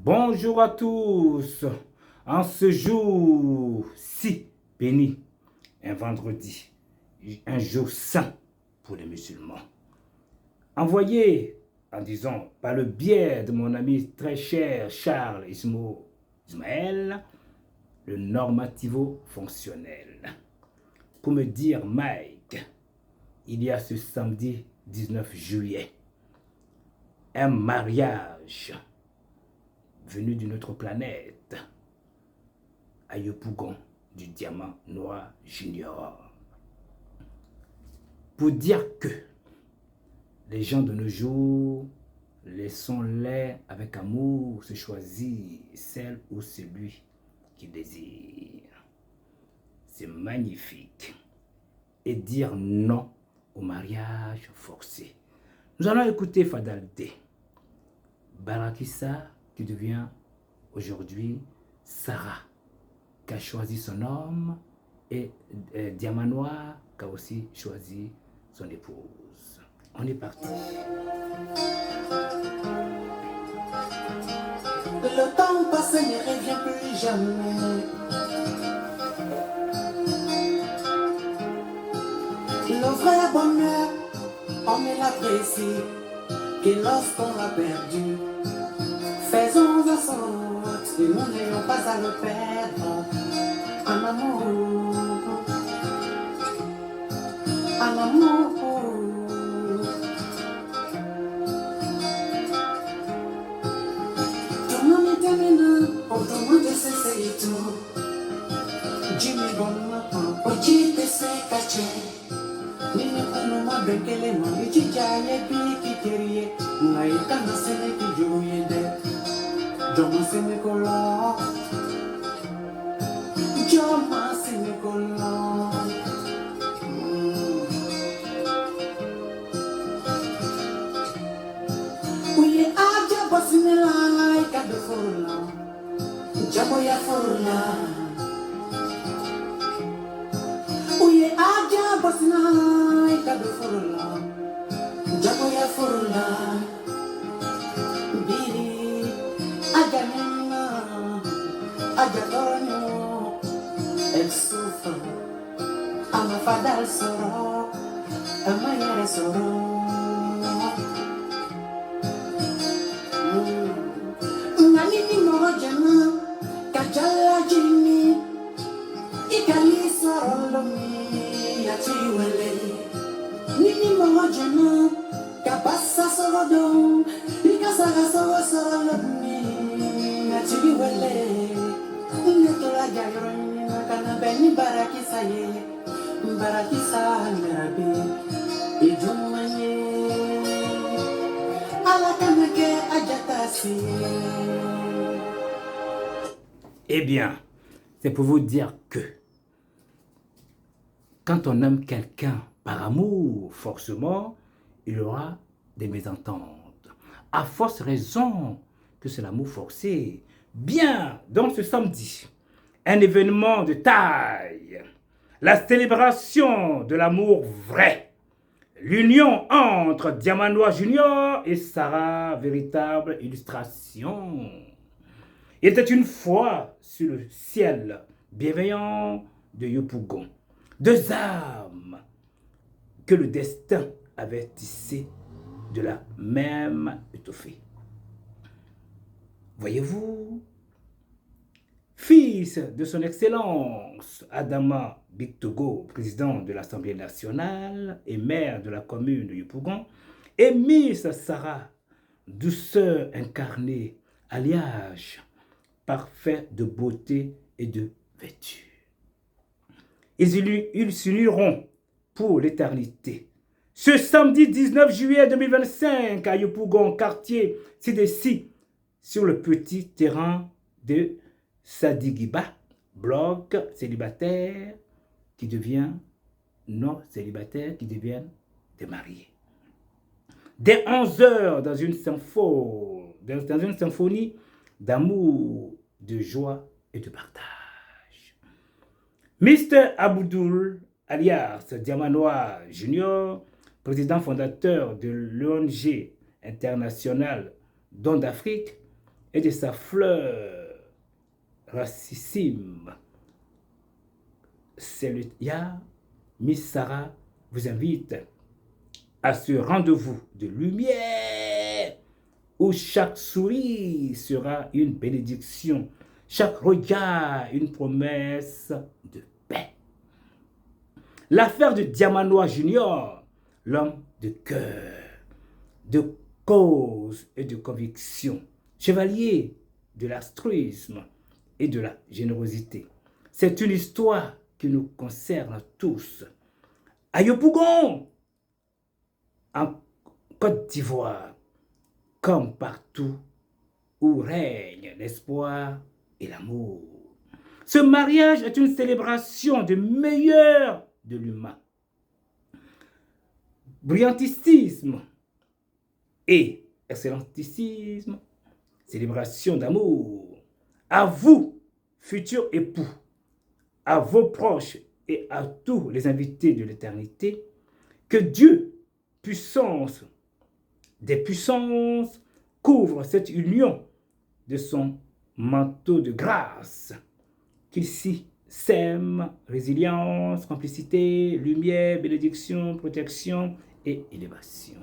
Bonjour à tous. En ce jour si béni, un vendredi, un jour saint pour les musulmans. Envoyé, en disant, par le biais de mon ami très cher Charles Ismaël, le normativo fonctionnel, pour me dire, Mike, il y a ce samedi 19 juillet, un mariage venu d'une autre planète, à Yopougon du Diamant Noir Junior. Pour dire que les gens de nos jours, laissons-les avec amour se choisir celle ou celui qu'ils désirent. C'est magnifique. Et dire non au mariage forcé. Nous allons écouter Fadal D. Barakissa qui devient aujourd'hui Sarah, qui a choisi son homme, et Diamant Noir qui a aussi choisi son épouse. On est parti. Le temps passé ne revient plus jamais. Le vrai bonheur, on ne l'apprécie que lorsqu'on l'a perdu. Faisons en sorte que nous n'ayons pas à le perdre. En amour, en amour. Tout le monde est terminé, autrement de cesser et tout. Jimmy Bonne, Oji Tese Kache. Nini Kunuma Bekele Mami Chijaye Biki Terie. Naika Nasene Kijoye De. Joma Senekola. Joma Senekola. Uye aja Basinela Ikade Furla. Jaboya Furla. Uye aja Basina Ikade Furla. Jaboya Furla. Biri Ajanina Ajadono. Elle souffre. Ama Fadal Soro. Ama Yere Soro. Nganini Mojana Kajala Jimmy Ikali Sorolomi Atiwele Nini Mojana Kabasa Sorodon Ikasara Sorolomi Atiwele Netola Jayon Kanabeni Barakisa Ye Barakisa Merabi Ijumanye Alakameke Ajatasi. Eh bien, c'est pour vous dire que quand on aime quelqu'un par amour, forcément, il y aura des mésententes. À force raison que c'est l'amour forcé. Bien, donc ce samedi, un événement de taille, la célébration de l'amour vrai, l'union entre Diamant Noir Junior et Sarah, véritable illustration. Il était une fois sur le ciel bienveillant de Yopougon, deux âmes que le destin avait tissées de la même étoffée. Voyez-vous, fils de son Excellence Adama Bictogo, président de l'Assemblée nationale et maire de la commune de Yopougon, et Miss Sarah, douceur incarnée, alliage parfait de beauté et de vertu. Ils s'uniront pour l'éternité. Ce samedi 19 juillet 2025 à Yopougon, quartier Sidessi, sur le petit terrain de Sadigiba, bloc célibataire qui devient non célibataire, qui deviennent des mariés. Dès 11 heures dans une symphonie d'amour, de joie et de partage. Mr. Aboudoul, alias Diamant Noir Junior, président fondateur de l'ONG internationale Don d'Afrique, et de sa fleur racissime. Miss Sarah vous invite à ce rendez-vous de lumière où chaque sourire sera une bénédiction, chaque regard une promesse de paix. L'affaire de Diamanois Junior, l'homme de cœur, de cause et de conviction, chevalier de l'altruisme et de la générosité. C'est une histoire qui nous concerne tous. À Yopougon, en Côte d'Ivoire, comme partout où règne l'espoir et l'amour. Ce mariage est une célébration du meilleur de l'humain. Brillanticisme et excellentisme, célébration d'amour. À vous, futurs époux, à vos proches et à tous les invités de l'éternité, que Dieu, puissance des puissances, couvre cette union de son manteau de grâce, qu'il s'y sème résilience, complicité, lumière, bénédiction, protection et élévation.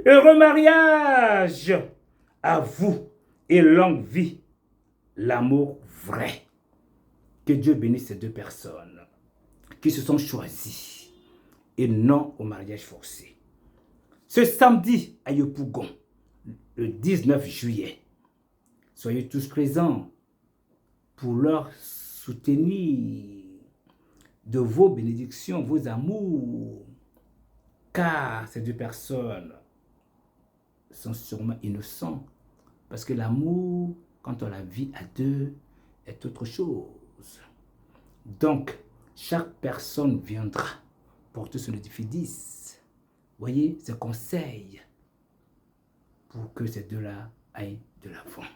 Heureux mariage à vous et longue vie, l'amour vrai. Que Dieu bénisse ces deux personnes qui se sont choisies et non au mariage forcé. Ce samedi à Yopougon, le 19 juillet, soyez tous présents pour leur soutenir de vos bénédictions, vos amours, car ces deux personnes sont sûrement innocents, parce que l'amour, quand on la vit à deux, est autre chose. Donc, chaque personne viendra porter son édifice. Voyez, ce conseil pour que ces deux-là aillent de l'avant.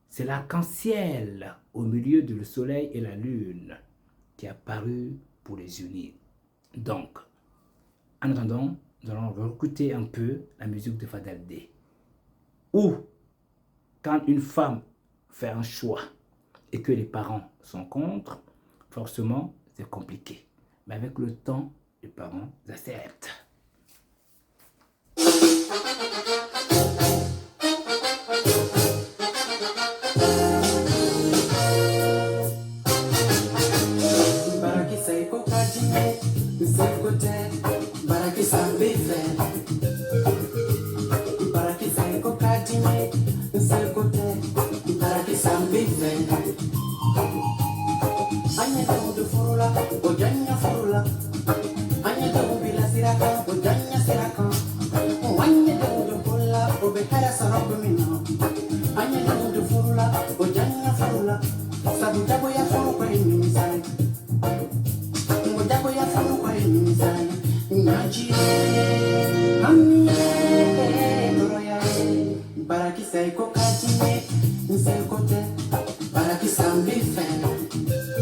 C'est l'arc-en-ciel au milieu du soleil et la lune qui est apparu pour les unir. Donc, en attendant, nous allons écouter un peu la musique de Fadaldé. Ou, quand une femme fait un choix et que les parents sont contre, forcément, c'est compliqué. Mais avec le temps, les parents acceptent.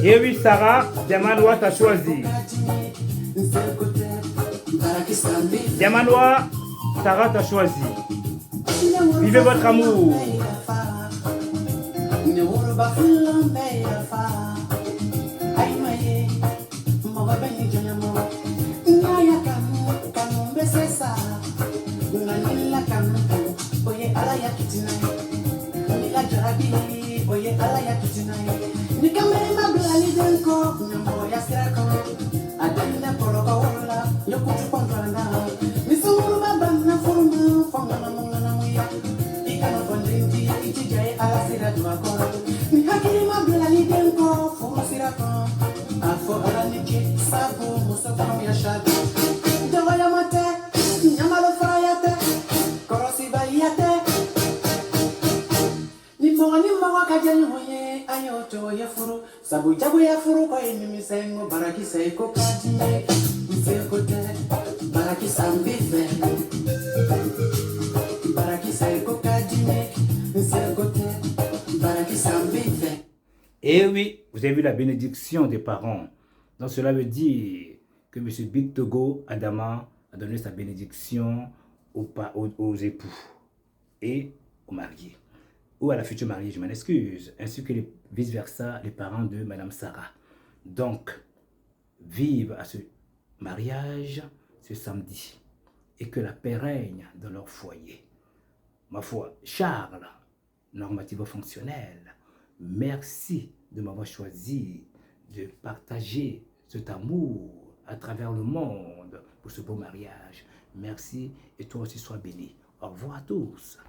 Et oui, Sarah, Diamanois t'a choisi. Diamanois, Sarah t'a choisi. Vivez votre amour. Et oui, vous avez vu la bénédiction des parents. Donc cela veut dire que M. Big Togo Adama a donné sa bénédiction aux époux et au marié, ou à la future mariée, je m'en excuse, ainsi que vice-versa les parents de Madame Sarah. Donc, vive à ce mariage ce samedi et que la paix règne dans leur foyer. Ma foi, Charles, normativo-fonctionnel, merci de m'avoir choisi de partager cet amour à travers le monde pour ce beau mariage. Merci et toi aussi sois béni. Au revoir à tous.